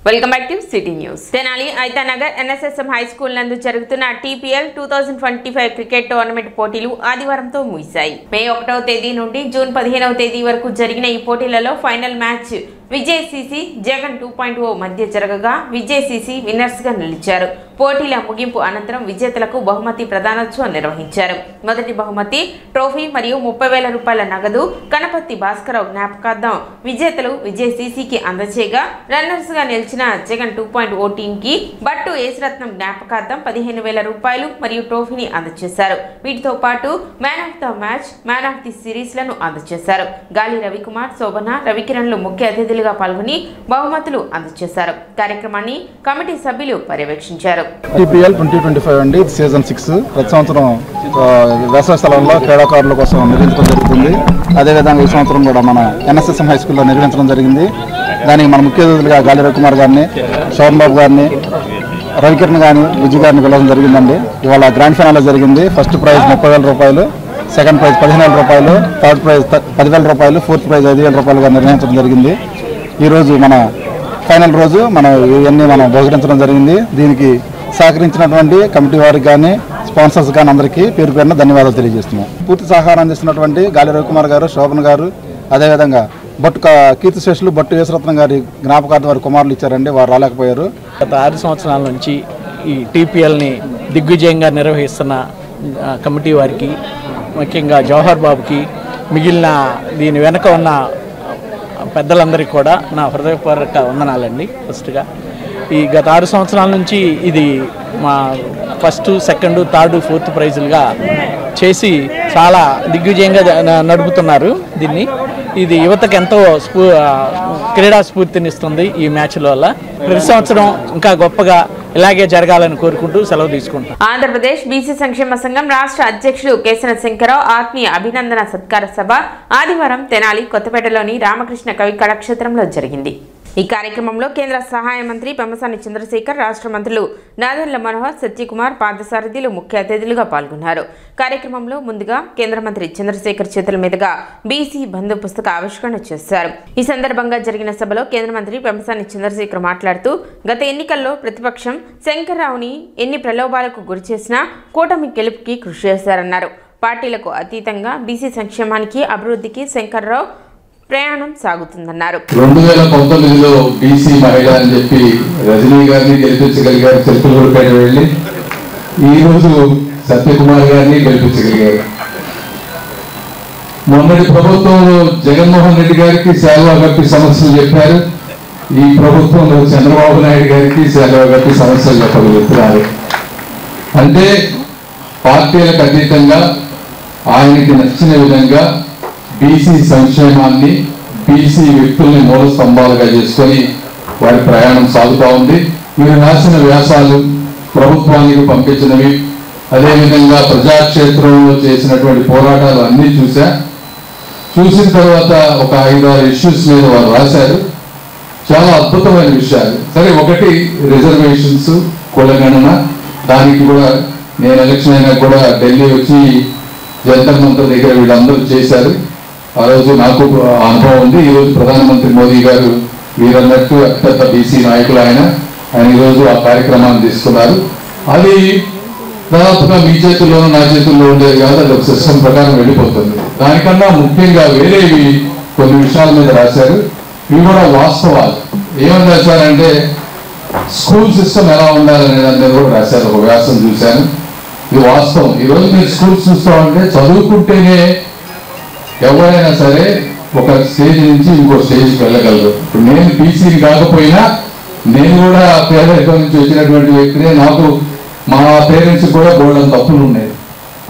Welcome back to city news. Tenali Aithanagar NSSM high school నందు జరుగుతున్న TPL 2025 cricket tournament పోటీలు ఆదివారంతో ముగిశాయి. మే 1వ తేదీ నుండి జూన్ 15వ తేదీ వరకు జరిగిన ఈ పోటీలలో ఫైనల్ మ్యాచ్ విజయసిసి జగన్ 2.0 మధ్య జరగగా విజయసిసి విన్నర్స్ గా నిలిచారు. పోటీల ముగింపు అనంతరం విజేతలకు బహుమతి ప్రదానోత్సవం నిర్వహించారు. మొదటి బహుమతి ట్రోఫీ మరియు 30,000 రూపాయల నగదు కనపర్తి భాస్కరరావు జ్ఞాపకార్థం విజేతలు విజయసిసికి అందజేయగా రన్నర్స్ గా నిలిచిన జగన్ 2.0 టీమ్ కి బట్టు ఏసరత్నం జ్ఞాపకార్థం 15,000 రూపాయలు మరియు ట్రోఫీని అందజేశారు. వీటితో పాటు man of the match, man of the series లను అందజేశారు. గాలి రవికుమార్, శోభన, రవికిరణ్లు ముఖ్య అతిథులుగా పాల్గొని బహుమతులు అందజేశారు. కార్యక్రమాన్ని కమిటీ సభ్యులు పర్యవేక్షించారు. టీపీఎల్ 2025 అండి, సీజన్ 6 ప్రతి సంవత్సరం వేసవి స్థలంలో క్రీడాకారుల కోసం నిర్వహించడం జరుగుతుంది. అదేవిధంగా ఈ సంవత్సరం కూడా మన ఎన్ఎస్ఎస్ఎం హై స్కూల్లో నిర్వహించడం జరిగింది. దానికి మన ముఖ్య అతిథులుగా గాలి రవికుమార్ గారిని, శోభన్ బాబు గారిని, రవికిరణ్ గారిని, విజయ్ గారిని వెళ్ళడం జరిగిందండి. ఇవాళ గ్రాండ్ ఫైనల్ జరిగింది. ఫస్ట్ ప్రైజ్ 30,000 రూపాయలు, సెకండ్ ప్రైజ్ 15,000 రూపాయలు, థర్డ్ ప్రైజ్ 10,000 రూపాయలు, ఫోర్త్ ప్రైజ్ 5,000 రూపాయలుగా నిర్వహించడం జరిగింది. ఈరోజు మన ఫైనల్ రోజు మనం ఇవన్నీ మనం బహుకరించడం జరిగింది. దీనికి సహకరించినటువంటి కమిటీ వారికి కానీ, స్పాన్సర్స్ కానీ అందరికీ పేరు పేరున ధన్యవాదాలు తెలియజేస్తున్నాం. పూర్తి సహకారం అందిస్తున్నటువంటి గాలి రవికుమార్ గారు, శోభన్ గారు, అదేవిధంగా కీర్తిశేషులు బట్టు యేసరత్నం గారి జ్ఞాపకార్థం వారి కుమారులు ఇచ్చారండి, వారు రాలేకపోయారు. గత 6 సంవత్సరాల నుంచి ఈ టీపీఎల్ని దిగ్విజయంగా నిర్వహిస్తున్న కమిటీ వారికి, ముఖ్యంగా జవహర్ బాబుకి, మిగిలిన దీని వెనక ఉన్న పెద్దలందరికీ కూడా నా హృదయపూర్వక వందనాలండి. ఫస్ట్గా ఈ గత 6 సంవత్సరాల నుంచి ఇది మా ఫస్ట్, సెకండ్, థర్డ్, ఫోర్త్ ప్రైజులుగా చేసి చాలా దిగ్విజయంగా నడుపుతున్నారు దీన్ని. ఇది యువతకు ఎంతో క్రీడా స్ఫూర్తినిస్తుంది ఈ మ్యాచ్ల వల్ల. ప్రతి సంవత్సరం ఇంకా గొప్పగా ఇలాగే జరగాలని కోరుకుంటూ సెలవు తీసుకుంటాం. ఆంధ్రప్రదేశ్ బీసీ సంక్షేమ సంఘం రాష్ట్ర అధ్యక్షుడు కేసన శంకరరావు ఆత్మీయ అభినందన సత్కార సభ ఆదివారం తెనాలి కొత్తపేటలోని రామకృష్ణ కవి కళాక్షేత్రంలో జరిగింది. ఈ కార్యక్రమంలో కేంద్ర సహాయ మంత్రి పెమ్మసాని చంద్రశేఖర్, రాష్ట్ర మంత్రులు నాదెండ్ల మనోహర్, సత్యకుమార్, పార్థసారథిలు ముఖ్య అతిథులుగా పాల్గొన్నారు. కార్యక్రమంలో ముందుగా కేంద్ర మంత్రి చంద్రశేఖర్ చేతుల మీదుగా బీసీ బంధు పుస్తక ఆవిష్కరణ చేశారు. ఈ సందర్భంగా జరిగిన సభలో కేంద్ర మంత్రి పెమ్మసాని చంద్రశేఖర్ మాట్లాడుతూ గత ఎన్నికల్లో ప్రతిపక్షం శంకర్రావుని ఎన్ని ప్రలోభాలకు గురిచేసినా కూటమి గెలుపుకి కృషి చేశారన్నారు. పార్టీలకు అతీతంగా బీసీ సంక్షేమానికి, అభివృద్ధికి శంకర్రావు ప్రయాణం సాగుతుందన్నారు. 2019లో బీసీ మహిళ అని చెప్పి రజనీ గారిని గెలిపించగలిగారు, చిరుకూరుపేట వెళ్ళి. ఈరోజు సత్యకుమార్ గారిని గెలిపించగలిగారు. మొన్నటి ప్రభుత్వంలో జగన్మోహన్ రెడ్డి గారికి శాలువా కప్పి సమస్యలు చెప్పారు. ఈ ప్రభుత్వంలో చంద్రబాబు నాయుడు గారికి శాలువా కప్పి సమస్యలు చెప్పగలుగుతున్నారు. అంటే పార్టీలకు అతీతంగా ఆయనకి నచ్చిన విధంగా బీసీ సంక్షేమాన్ని, బీసీ వ్యక్తుల్ని మూల స్తంభాలుగా చేసుకొని వారి ప్రయాణం సాగుతూ ఉంది. మీరు రాసిన వ్యాసాలు, ప్రభుత్వానికి పంపించినవి, అదేవిధంగా ప్రజాక్షేత్రంలో చేసినటువంటి పోరాటాలు అన్నీ చూసిన తర్వాత ఒక 5-6 ఇష్యూస్ మీద వారు రాశారు. చాలా అద్భుతమైన విషయాలు. సరే, ఒకటి రిజర్వేషన్స్, కులగణన. దానికి కూడా నేను ఎలక్షన్ అయినా కూడా ఢిల్లీ వచ్చి జంతర్ మంతర్ దగ్గర వీళ్ళందరూ చేశారు. ఆ రోజు నాకు అనుభవం ఉంది. ఈరోజు ప్రధానమంత్రి మోదీ గారు వీరన్నట్టు అత్యంత బీసీ నాయకులు ఆయన ఈరోజు ఆ కార్యక్రమాన్ని తీసుకున్నారు. అది దాదాపుగా మీ చేతుల్లోనూ నా చేతుల్లో ఉండేది కాదు, అది ఒక సిస్టమ్ ప్రకారం వెళ్ళిపోతుంది. దానికన్నా ముఖ్యంగా వేరేవి కొన్ని విషయాల మీద రాశారు. ఇవి కూడా వాస్తవాలు. ఏమని రాశారంటే స్కూల్ సిస్టమ్ ఎలా ఉండాలనే దాని మీద కూడా రాశారు. ఒక వ్యాసం చూశాను. ఇది వాస్తవం. ఈరోజు మీరు స్కూల్స్ చూస్తామంటే చదువుకుంటేనే ఎవరైనా సరే ఒక స్టేజ్ నుంచి ఇంకో స్టేజ్కి వెళ్ళగలరు. ఇప్పుడు నేను బీసీని కాకపోయినా నేను కూడా పేదరికం నుంచి వచ్చినటువంటి వ్యక్తినే. నాకు మా పేరెంట్స్ కూడా బోల్డెన్ తప్పులు ఉన్నాయి.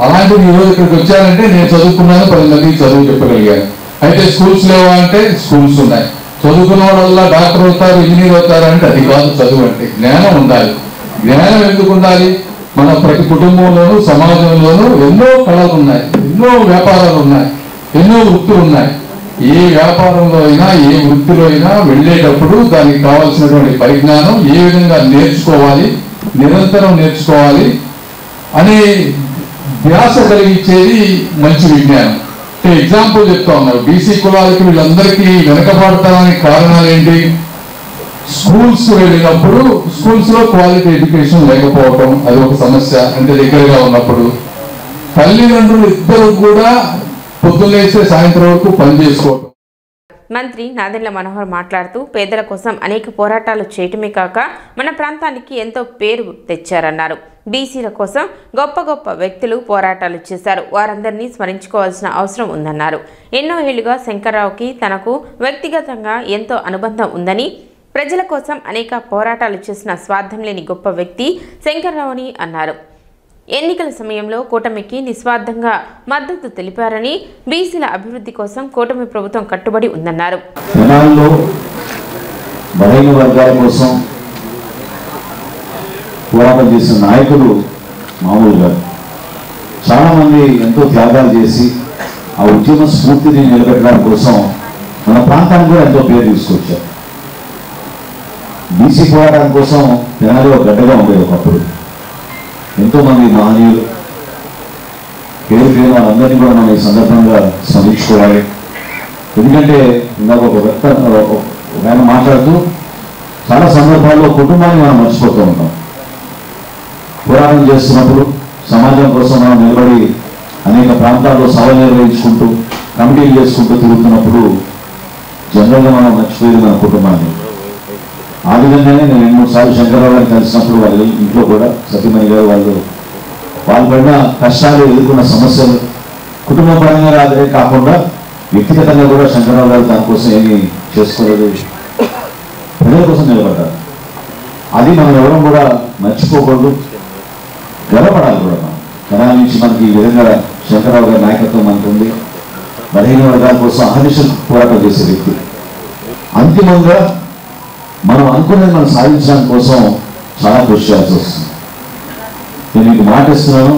అలాంటివి ఈరోజు ఇక్కడికి వచ్చానంటే నేను చదువుకున్నాను, 10 మందికి చదువు చెప్పగలిగాను. అయితే స్కూల్స్ లేవా అంటే స్కూల్స్ ఉన్నాయి. చదువుకున్న వాళ్ళ డాక్టర్ అవుతారు, ఇంజనీర్ అవుతారు అంటే అది కాదు చదువు అంటే. జ్ఞానం ఉండాలి. జ్ఞానం ఎందుకు ఉండాలి? మన ప్రతి కుటుంబంలోనూ, సమాజంలోనూ ఎన్నో కళలు ఉన్నాయి, ఎన్నో వ్యాపారాలు ఉన్నాయి, ఎన్నో వృత్తులు ఉన్నాయి. ఏ వ్యాపారంలో అయినా, ఏ వృత్తిలో అయినా వెళ్ళేటప్పుడు దానికి కావాల్సినటువంటి పరిజ్ఞానం, ఏ విధంగా నేర్చుకోవాలి, నిరంతరం నేర్చుకోవాలి అనే ధ్యాస కలిగించేది మంచి విజ్ఞానం. ఎగ్జాంపుల్ చెప్తా ఉన్నారు. బీసీ కులాలకి వీళ్ళందరికీ వెనకబడతానికి కారణాలు ఏంటి? స్కూల్స్ వెళ్ళినప్పుడు స్కూల్స్లో క్వాలిటీ ఎడ్యుకేషన్ లేకపోవటం అది ఒక సమస్య. అంటే దగ్గరగా ఉన్నప్పుడు తల్లిదండ్రులు ఇద్దరు కూడా పొద్దున్నేస్తే సాయంత్రం వరకు పని చేసుకోవటం. మంత్రి నాదెండ్ల మనోహర్ మాట్లాడుతూ పేదల కోసం అనేక పోరాటాలు చేయటమే కాక మన ప్రాంతానికి ఎంతో పేరు తెచ్చారన్నారు. బీసీల కోసం గొప్ప గొప్ప వ్యక్తులు పోరాటాలు చేశారు. వారందరినీ స్మరించుకోవాల్సిన అవసరం ఉందన్నారు. ఎన్నో ఏళ్లుగా శంకర్రావుకి తనకు వ్యక్తిగతంగా ఎంతో అనుబంధం ఉందని, ప్రజల కోసం అనేక పోరాటాలు చేసిన స్వార్థం లేని గొప్ప వ్యక్తి శంకర్రావుని అన్నారు. ఎన్నికల సమయంలో కూటమికి నిస్వార్థంగా మద్దతు తెలిపారని, బీసీల అభివృద్ధి కోసం కూటమి ప్రభుత్వం కట్టుబడి ఉందన్నారు. జనాల్లో బలహీన వర్గాల కోసం పోరాటం చేసిన నాయకులు మామూలుగా చాలామంది ఎంతో త్యాగాలు చేసి ఆ ఉద్యమ స్ఫూర్తిని నిలబెట్టడం కోసం మన ప్రాంతానికి కూడా ఎంతో పేరు తీసుకొచ్చారు. బీసీ పోరాటం కోసం తెనాలిలో గడ్డగా ఉండేది ఒకప్పుడు. ఎంతోమంది మహనీయులు పేరు పేరు వాళ్ళందరినీ కూడా మనం ఈ సందర్భంగా స్మరించుకోవాలి. ఎందుకంటే ఇందాక ఒక ఆయన మాట్లాడుతూ చాలా సందర్భాల్లో కుటుంబాన్ని మనం మర్చిపోతూ ఉంటాం. పోరాటం చేస్తున్నప్పుడు సమాజం కోసం మనం నిలబడి అనేక ప్రాంతాల్లో సభలు నిర్వహించుకుంటూ కమిటీలు చేసుకుంటూ తిరుగుతున్నప్పుడు జనరల్గా మనం మర్చిపోయేది మన కుటుంబాన్ని. ఆ విధంగానే నేను 2-3 సార్లు శంకర్రావు గారిని కలిసినప్పుడు వాళ్ళ ఇంట్లో కూడా సతీమణి గారు వాళ్ళు పడిన కష్టాలు, ఎదుర్కొన్న సమస్యలు కుటుంబ పరంగా అదే కాకుండా వ్యక్తిగతంగా కూడా శంకర్రావు గారు దానికోసం ఏమీ చేసుకోలేదు, ప్రజల కోసం నిలబడ్డారు. అది మనం ఎవరం కూడా మర్చిపోకూడదు, గర్వపడాలి కూడా. మనం తెనాలి నుంచి మనకి ఈ విధంగా శంకర్రావు గారి నాయకత్వం మనకు ఉంది. బలహీన వర్గాల కోసం అహర్నిశలు పోరాటం చేసే వ్యక్తి. అంతిమంగా మనం అనుకున్నది మనం సాధించడానికి కోసం చాలా కృషి చేయాల్సి వస్తుంది. నేను మీకు మాట ఇస్తున్నాను,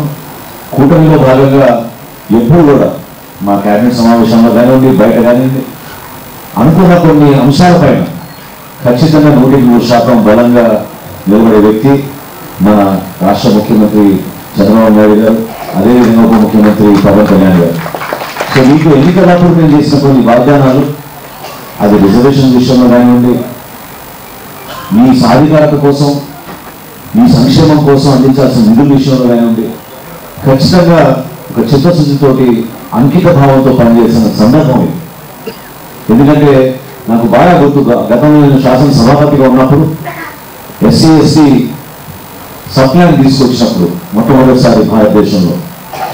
కూటమిలో భాగంగా ఎప్పుడు కూడా మా కేబినెట్ సమావేశంలో కానివ్వండి, బయట కానివ్వండి, అనుకున్న కొన్ని అంశాలపైన ఖచ్చితంగా 100% బలంగా నిలబడే వ్యక్తి మన రాష్ట్ర ముఖ్యమంత్రి చంద్రబాబు నాయుడు గారు, అదేవిధంగా ఉప ముఖ్యమంత్రి పవన్ కళ్యాణ్ గారు. సో మీకు ఎన్నికలప్పుడు నేను చేసిన కొన్ని వాగ్దానాలు, అది రిజర్వేషన్ విషయంలో కానివ్వండి, మీ సాధికారత కోసం, మీ సంక్షేమం కోసం అందించాల్సిన నిధుల విషయంలో కానివ్వండి, ఖచ్చితంగా ఒక చిత్తశుద్ధితోటి అంకిత భావంతో పనిచేసిన సందర్భం ఇది. ఎందుకంటే నాకు బాగా గుర్తు, గతంలో నేను శాసన సభాపతిగా ఉన్నప్పుడు ఎస్సీ ఎస్టీ సప్లైని తీసుకొచ్చినప్పుడు మొట్టమొదటిసారి భారతదేశంలో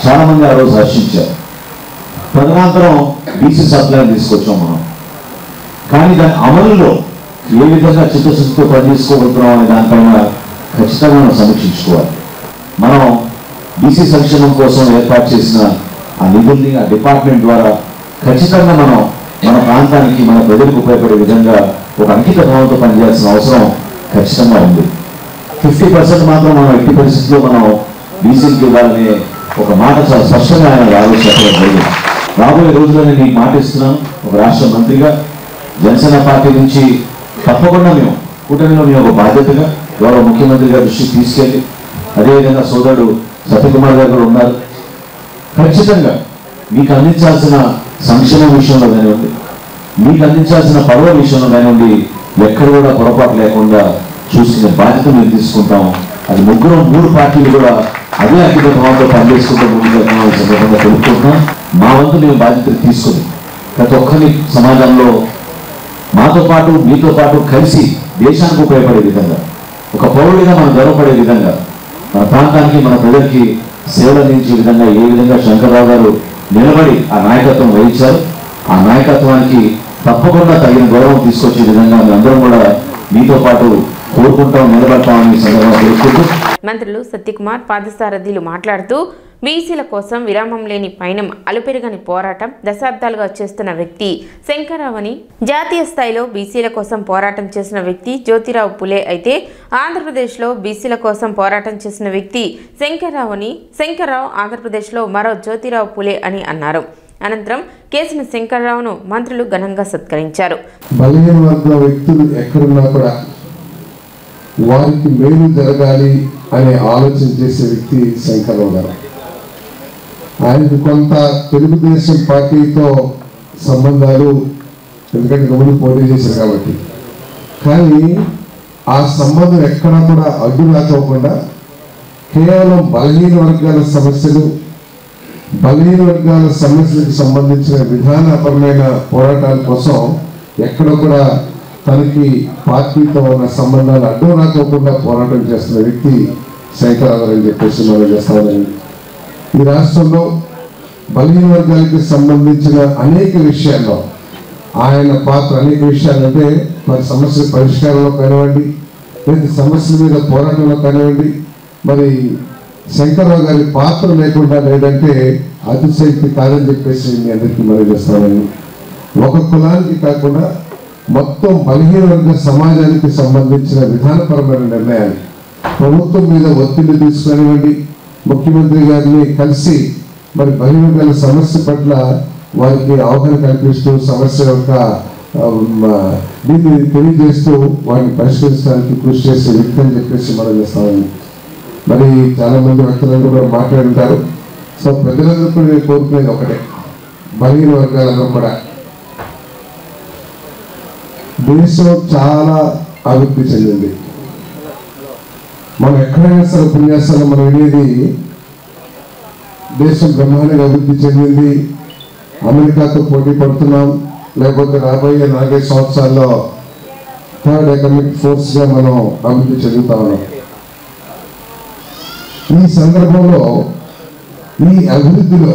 చాలామంది ఆ రోజు హర్షించారు. తదనంతరం బీసీ సప్లైని తీసుకొచ్చాం మనం. కానీ దాని అమలులో ఏ విధంగా చిత్తశుద్ధితో పనిచేసుకోగలుగుతున్నాం అనే దానిపైన ఖచ్చితంగా మనం సమీక్షించుకోవాలి. మనం బీసీ సంక్షేమం కోసం ఏర్పాటు చేసిన ఆ నిధుల్ని ఆ డిపార్ట్మెంట్ ద్వారా ఖచ్చితంగా మనం మన ప్రాంతానికి, మన ప్రజలకు ఉపయోగపడే విధంగా ఒక అంకిత భావంతో పనిచేయాల్సిన అవసరం ఖచ్చితంగా ఉంది. 50% మాత్రం మనం ఎట్టి పరిస్థితుల్లో మనం బీసీకి ఇవ్వాలనే ఒక మాట చాలా స్పష్టంగా ఆయన ఆలోచించడం జరిగింది. రాబోయే రోజుల్లో నేను మీకు మాట ఇస్తున్నాను, ఒక రాష్ట్ర మంత్రిగా జనసేన పార్టీ నుంచి తప్పకుండా మేము కూటమిలో మేము ఒక బాధ్యతగా గౌరవ ముఖ్యమంత్రి గారి దృష్టికి తీసుకెళ్ళి, అదేవిధంగా సోదరుడు సత్యకుమార్ గారు కూడా ఉన్నారు, ఖచ్చితంగా మీకు అందించాల్సిన సంక్షేమ విషయంలో కానివ్వండి, మీకు అందించాల్సిన పర్వ విషయంలో కానివ్వండి, ఎక్కడ కూడా పొరపాటు లేకుండా చూసుకునే బాధ్యత మేము తీసుకుంటాం. అది 3 పార్టీలు కూడా అదే అంకిత భావంతో పనిచేసుకుంటూ ముందుకు సందర్భంగా తెలుపుకుంటున్నాం. మా వంతు మేము బాధ్యతలు తీసుకుని ప్రతి ఒక్కరి సమాజంలో మాతో పాటు మీతో పాటు కలిసి దేశానికి ఉపయోగపడే విధంగా, ఒక పౌరుడిగా మనం గర్వపడే విధంగా, మన ప్రాంతానికి మన ప్రజలకి సేవలు అందించే విధంగా ఏ విధంగా శంకర్రావు గారు నిలబడి ఆ నాయకత్వం వహించారు, ఆ నాయకత్వానికి తప్పకుండా తగిన గౌరవం తీసుకొచ్చే విధంగా మేమందరం కూడా మీతో పాటు కోరుకుంటాం, నిలబడతామని సందర్భంగా తెలుసుకుంటూ మంత్రులు సత్యకుమార్, పాదసారథిలు మాట్లాడుతూ బీసీల కోసం విరామం లేని పయనం, అలుపెరుగని పోరాటం దశాబ్దాలుగా చేస్తున్న వ్యక్తి శంకర్రావు అని, జాతీయ స్థాయిలో బీసీల కోసం పోరాటం చేసిన వ్యక్తి జ్యోతిరావు పులే అయితే ఆంధ్రప్రదేశ్లో బీసీల కోసం పోరాటం చేసిన వ్యక్తి శంకర్రావు అని, శంకర్రావు ఆంధ్రప్రదేశ్లో మరో జ్యోతిరావు పులే అని అన్నారు. అనంతరం కేసిన శంకర్రావును మంత్రులు ఘనంగా సత్కరించారు. బలహీన వర్గాల వ్యక్తులు ఎక్కడున్నా కూడా వారికి మేలు జరగాలి అనే ఆలోచన చేసే వ్యక్తి శంకర్రావు గారు. ఆయనకు కొంత తెలుగుదేశం పార్టీతో సంబంధాలు, ఎందుకంటే గమని పోటీ చేశారు కాబట్టి కానీ ఆ సంబంధం ఎక్కడా కూడా అడ్డు రాకోకుండా కేవలం బలహీన వర్గాల సమస్యలు, బలహీన వర్గాల సమస్యలకు సంబంధించిన విధానపరమైన పోరాటాల కోసం ఎక్కడ కూడా తనకి పార్టీతో ఉన్న సంబంధాలు అడ్డు రాకోకుండా పోరాటం చేస్తున్న వ్యక్తి శంకరరావు అని చెప్పేసి మనం చేస్తామని. ఈ రాష్ట్రంలో బలహీన వర్గాలకి సంబంధించిన అనేక విషయాల్లో ఆయన పాత్ర, అనేక విషయాలంటే మరి సమస్యల పరిష్కారంలో కానివ్వండి, లేదా సమస్యల మీద పోరాటంలో కానివ్వండి, మరి శంకరరావు గారి పాత్ర లేకుండా లేదంటే అతిశక్తి కాదని చెప్పేసి మీ అందరికీ మనం చేస్తామని. ఒక కులానికి కాకుండా మొత్తం బలహీన వర్గ సమాజానికి సంబంధించిన విధానపరమైన నిర్ణయాలు ప్రభుత్వం మీద ఒత్తిడి తీసుకునివ్వండి, ముఖ్యమంత్రి గారిని కలిసి మరి బలహీన వర్గాల సమస్య పట్ల వారికి అవగాహన కల్పిస్తూ సమస్య యొక్క దీన్ని తెలియజేస్తూ వాటిని పరిష్కరించడానికి కృషి చేసే వ్యక్తి అని చెప్పేసి మనం చేస్తామని. మరి చాలా మంది వ్యక్తులందరూ కూడా మాట్లాడుతారు. సో ప్రజలందరూ కూడా నేను కోరుకునేది ఒకటే, బలహీన వర్గాలందరూ కూడా దేశం చాలా అభివృద్ధి చెందింది. మనం ఎక్కడైనా సరే ఉపన్యాసాలు మనం వినేది దేశం బ్రహ్మాండంగా అభివృద్ధి చెందింది, అమెరికాతో పోటీ పడుతున్నాం, లేకపోతే రాబోయే 4 సంవత్సరాల్లో థర్డ్ ఎకనామిక్ ఫోర్స్గా మనం అభివృద్ధి చెందుతా ఉన్నాం. ఈ సందర్భంలో ఈ అభివృద్ధిలో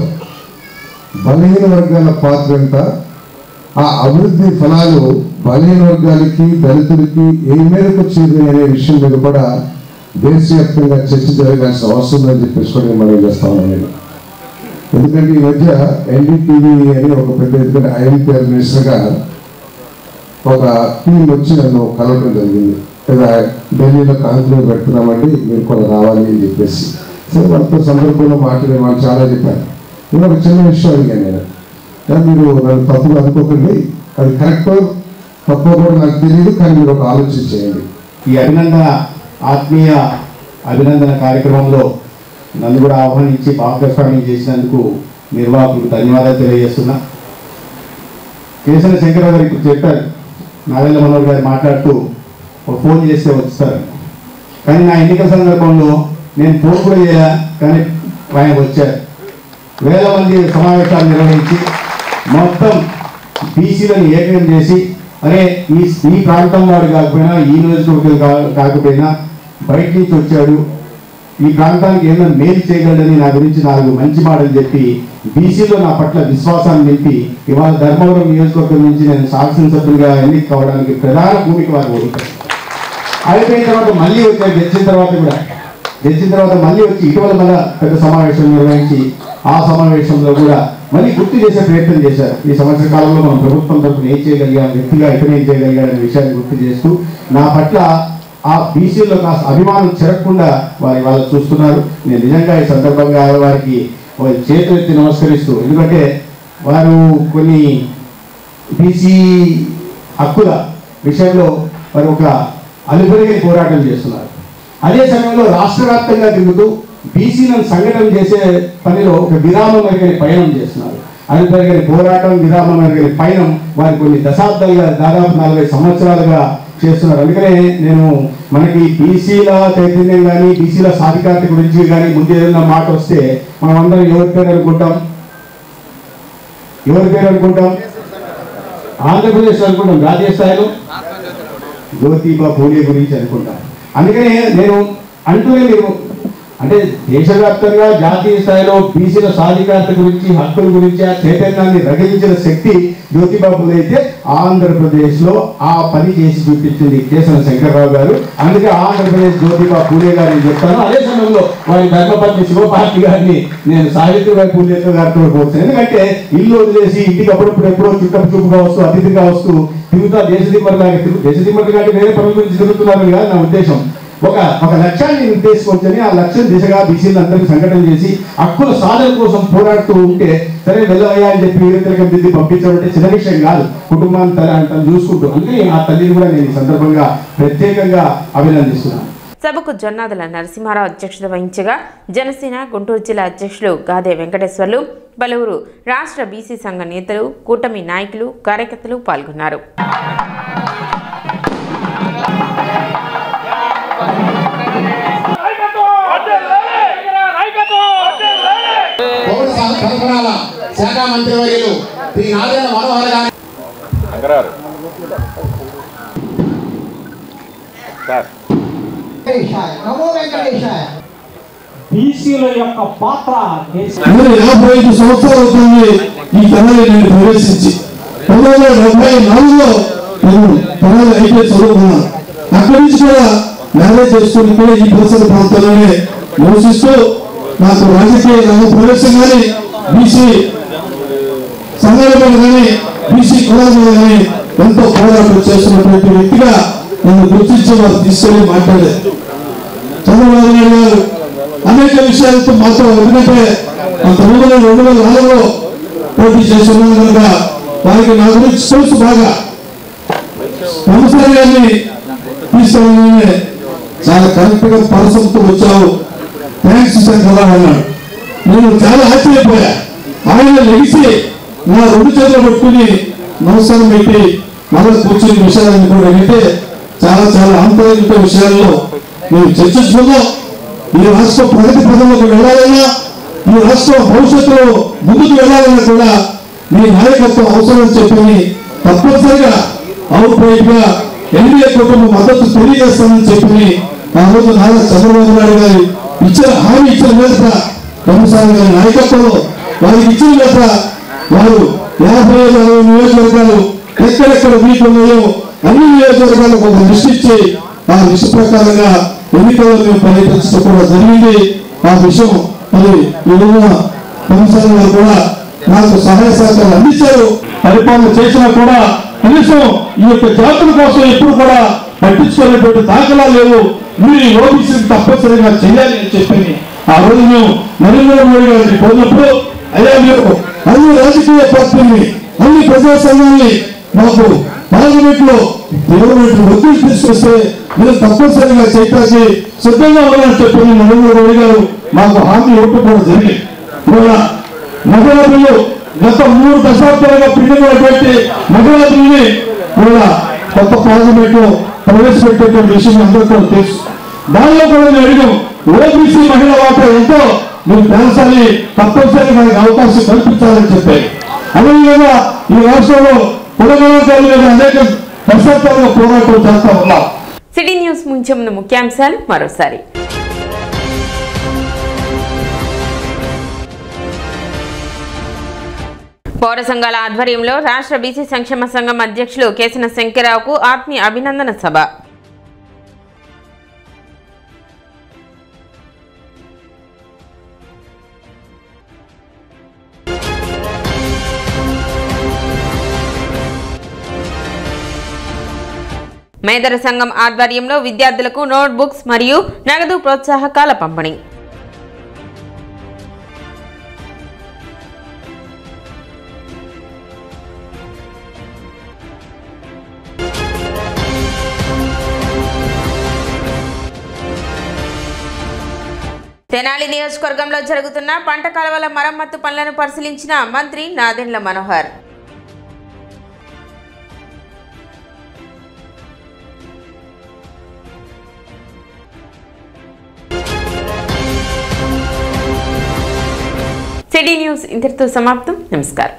బలహీన వర్గాల పాత్ర ఎంత, ఆ అభివృద్ధి ఫలాలు బలహీన వర్గాలకి, దళితులకి ఏ మేరకు చేరినాయి అనే విషయం మీద కూడా దేశవ్యాప్తంగా చర్చ జరగాల్సిన అవసరం ఉందని చెప్పేసి కూడా మనం చేస్తా ఉన్నాను నేను. ఎందుకంటే ఈ మధ్య ఎన్డీటీవీ అని ఒక పెద్ద ఎత్తున ఐఎన్పిఆర్ మినిస్టర్గా ఒక టీం వచ్చి నన్ను కలవడం జరిగింది. లేదా ఢిల్లీలో కాన్క్లేవ్ పెడుతున్నామండి, మీరు కూడా రావాలి అని చెప్పేసి. సరే వాళ్ళతో సందర్భంలో మాట్లాడే వాళ్ళు చాలా చెప్పారు. నేను ఒక చిన్న విషయం అడిగాను నేను, మీరు నన్ను తప్పుగా అనుకోకండి, అది కరెక్టో తప్పో కూడా నాకు తెలియదు, కానీ మీరు ఒక ఆలోచన చేయండి. ఈ ఆత్మీయ అభినందన కార్యక్రమంలో నన్ను కూడా ఆహ్వానించి భాగస్వామ్యం చేసినందుకు నిర్వాహకులకు ధన్యవాదాలు తెలియజేస్తున్నా. కేసన శంకరరావు గారు ఇప్పుడు చెప్పారు, నాగేంద్ర మనోహర్ గారు మాట్లాడుతూ ఒక ఫోన్ చేస్తే వస్తారు, కానీ నా ఎన్నికల సందర్భంలో నేను ఫోన్ కూడా చేయాల, కానీ ఆయన వచ్చారు. వేల మంది సమావేశాలు నిర్వహించి మొత్తం బీసీలను ఏకం చేసి, అరే ఈ ప్రాంతం వాడు కాకపోయినా, ఈ నియోజకవర్గం కాకపోయినా బయట నుంచి వచ్చాడు, ఈ ప్రాంతానికి ఏమైనా మేలు చేయగలడని నా గురించి 4 మంచి మాటలు చెప్పి బీసీలో నా పట్ల విశ్వాసాన్ని నింపి ఇవాళ ధర్మవరం నియోజకవర్గం నుంచి నేను శాసనసభ్యులుగా ఎన్నిక కావడానికి ప్రధాన భూమిక వారు కోరుతారు. అయిపోయిన తర్వాత మళ్ళీ వచ్చారు, గెలిచిన తర్వాత మళ్ళీ వచ్చి ఇటీవల మళ్ళీ పెద్ద సమావేశం నిర్వహించి ఆ సమావేశంలో కూడా మళ్ళీ గుర్తు చేసే ప్రయత్నం చేశారు. ఈ సంవత్సర కాలంలో మనం ప్రభుత్వం తరఫున ఏం చేయగలిగాం, వ్యక్తిగా ఇతను ఏం చేయగలిగాడనే విషయాన్ని గుర్తు చేస్తూ నా పట్ల ఆ బీసీలో కాస్త అభిమానం చెరగకుండా వాళ్ళు చూస్తున్నారు. నేను నిజంగా ఈ సందర్భంగా వారికి చేతులెత్తి నమస్కరిస్తూ, ఎందుకంటే వారు కొన్ని బీసీ హక్కుల విషయంలో వారు ఒక అలుపెరగని పోరాటం చేస్తున్నారు. అదే సమయంలో రాష్ట్ర వ్యాప్తంగా తిరుగుతూ బీసీలను సంఘటన చేసే పనిలో ఒక విరామం ఎరగని పయనం చేస్తున్నారు. అలుపెరగని పోరాటం, విరామం ఎరగని పయనం వారి కొన్ని దశాబ్దాలుగా, దాదాపు 40 సంవత్సరాలుగా చేస్తున్నారు. అందుకనే నేను మనకి బీసీల చైతన్యం కానీ, బీసీల సాధికారత గురించి కానీ ముందు ఏదైనా మాట వస్తే మనం అందరం ఎవరి పేరు అనుకుంటాం? ఆంధ్రప్రదేశ్ అనుకుంటాం, జాతీయ స్థాయిలో జ్యోతిబా పూలే గురించి అనుకుంటాం. అందుకనే నేను అంటూనే మీరు అంటే దేశవ్యాప్తంగా జాతీయ స్థాయిలో బీసీల సాధికారత గురించి, హక్కుల గురించి ఆ చైతన్యాన్ని రగిలించిన శక్తి జ్యోతిబా పూలే అయితే ఆంధ్రప్రదేశ్లో ఆ పని చేసి చూపించింది కేసన శంకరరావు గారు. అందుకే ఆంధ్రప్రదేశ్ జ్యోతిబా పూలే గారిని చెప్తాను. అదే సమయంలో వారి ధర్మపత్ని శివపార్తి గారిని నేను సావిత్రిబాయి పూలే గారితో పోతాను. ఎందుకంటే ఇల్లు వదిలేసి ఇంటికి అప్పుడప్పుడు ఎప్పుడో చుట్టపు చూపుగా వస్తూ, అతిథిగా వస్తూ తిరుగుతా దేశదిమ్మడి గారి వేరే పనుల గురించి తిరుగుతున్నారని కాదు నా ఉద్దేశం. ఒక లక్ష్యాన్ని నిర్దేశించుకొని ఆ లక్ష్యం దిశగా బీసీలందరినీ సంఘటన చేసి హక్కుల సాధన కోసం పోరాడుతూ ఉంటే సరే వెళ్ళవయ్యా అని చెప్పి వీరతిలకం దిద్ది పంపించడం చిన్న విషయం కాదు. కుటుంబాన్ని తను చూసుకుంటూ, అంటే ఆ తల్లిని కూడా నేను ఈ సందర్భంగా ప్రత్యేకంగా అభినందిస్తున్నాను. సభకు జొన్నాదుల నరసింహారావు అధ్యక్షత వహించగా జనసేన గుంటూరు జిల్లా అధ్యక్షులు గాదే వెంకటేశ్వర్లు, పలువురు రాష్ట్ర బీసీ సంఘ నేతలు, కూటమి నాయకులు, కార్యకర్తలు పాల్గొన్నారు. మంత్రివర్యులు శ్రీ నాదెండ్ల మనోహర్ గారు బీసీల యొక్క పాత్ర 55 సంవత్సరాలు అవుతుంది ఈ తెనాలి నేను ప్రవేశించి 1974లో నేను తెనాలి ఐటీ చదువుకున్నాను. అక్కడి నుంచి కూడా మ్యారేజ్ చేసుకుని కూడా ఈ పరిసర ప్రాంతాల్లోనే నివసిస్తూ నాకు రాజకీయ రంగ ప్రవేశం కానీ బీసీ సంఘాల మీద కానీ బీసీ కులాల మీద కానీ ఎంతో పోరాటం చేస్తున్నటువంటి వ్యక్తిగా నన్ను గుర్తించి వారు తీసుకెళ్లి మాట్లాడారు. చంద్రబాబు నాయుడు గారు అనేక విషయాలతో మాతో ఎందుకంటే అంతకుముందు 2004లో పోటీ చేస్తున్నాను కనుక వారికి నా గురించి తెలుసు బాగా. నమస్కారం గారిని తీసుకెళ్ళి చాలా కరెక్ట్ గా పరసంతో వచ్చావు, థ్యాంక్స్ శంకరా అన్నాడు. నేను చాలా ఆశ్చర్యపోయా. ఆయన లెగిసి నా 2 చేతులు పట్టుకుని నమస్కారం పెట్టి మళ్ళీ కూర్చొని విషయాలను కూడా అడిగితే చాలా చాలా ఆంతరిక విషయాల్లో మేము చర్చించుకున్నాం. ఈ రాష్ట్ర ప్రగతి పదంలోకి వెళ్ళాలన్నా, ఈ రాష్ట్ర భవిష్యత్తులో ముందుకు వెళ్ళాలన్నా కూడా మీ నాయకత్వం అవసరం చెప్పని తప్పనిసరిగా అవుట్రైట్ గా ఎన్డీఏ కుటుంబ మద్దతు తెలియజేస్తామని చెప్పి ఆ రోజు నారా చంద్రబాబు నాయుడు గారు ఇచ్చిన హామీ ఇచ్చిన మీద రామస్వామి గారి నాయకత్వంలో వారికి ఇచ్చిన మీద వారు 55 నియోజకవర్గాలు ఎక్కడెక్కడ వీక్ ఉన్నాయో అన్ని నియోజకవర్గాలకు ఒక లిస్ట్ ఇచ్చి ఆ లిస్ట్ ప్రకారంగా ఎన్నికల్లో మేము పర్యటించడం కూడా జరిగింది. ఆ విషయం మరి ఈరోజు రామస్వామి గారు కూడా నాకు సహాయ సహకారాలు అందించారు. పరిపాలన చేసినా కూడా కనీసం ఈ యొక్క జాతుల కోసం ఎప్పుడు కూడా పట్టించుకునేటువంటి దాఖలా లేవు. మీరు ఈ ఓబీసీని తప్పనిసరిగా చేయాలి అని చెప్పి ఆ రోజు మేము నరేంద్ర మోడీ గారిని కోరినప్పుడు అయ్యా మీరు అన్ని రాజకీయ పార్టీని అన్ని ప్రజా సంఘాన్ని మాకు పార్లమెంట్ లో తీవ్రమైన ఒత్తిడి తీసుకొస్తే మీరు తప్పనిసరిగా చేయటానికి సిద్ధంగా ఉన్నారని చెప్పి నరేంద్ర మోడీ గారు మాకు హామీ ఇవ్వటం కూడా జరిగింది. మహిళా బిల్లు గత 3 దశాబ్దాలుగా పెట్టి మహిళా బిల్లుని కూడా కొత్త పార్లమెంట్ లో ప్రవేశపెట్టేటువంటి విషయం అందరికీ కూడా తెలుసు. దానిలో కూడా మేము అడిగాం, ఓబీసీ మహిళా వాటా ఎంతో మీరు పెంచాలి, తప్పనిసరిగా మనకి అవకాశం కల్పించాలని చెప్పారు. అదేవిధంగా ఈ రాష్ట్రంలో కులగణాంకాల మీద అనేక దశాబ్దాలుగా పోరాటం చేస్తా ఉన్నాం. సిటీ న్యూస్ ముంచే ముందు ముఖ్యాంశాలు మరోసారి. పౌర సంఘాల ఆధ్వర్యంలో రాష్ట్ర బీసీ సంక్షేమ సంఘం అధ్యక్షులు కేసన శంకరరావుకు ఆత్మీయ అభినందన సభ. మేదర సంఘం ఆధ్వర్యంలో విద్యార్థులకు నోట్బుక్స్ మరియు నగదు ప్రోత్సాహకాల పంపిణీ. తెనాలి నియోజకవర్గంలో జరుగుతున్న పంట కాలువల మరమ్మత్తు పనులను పరిశీలించిన మంత్రి నాదెండ్ల మనోహర్. సిటీ న్యూస్ ఇంతటితో సమాప్తం. నమస్కారం.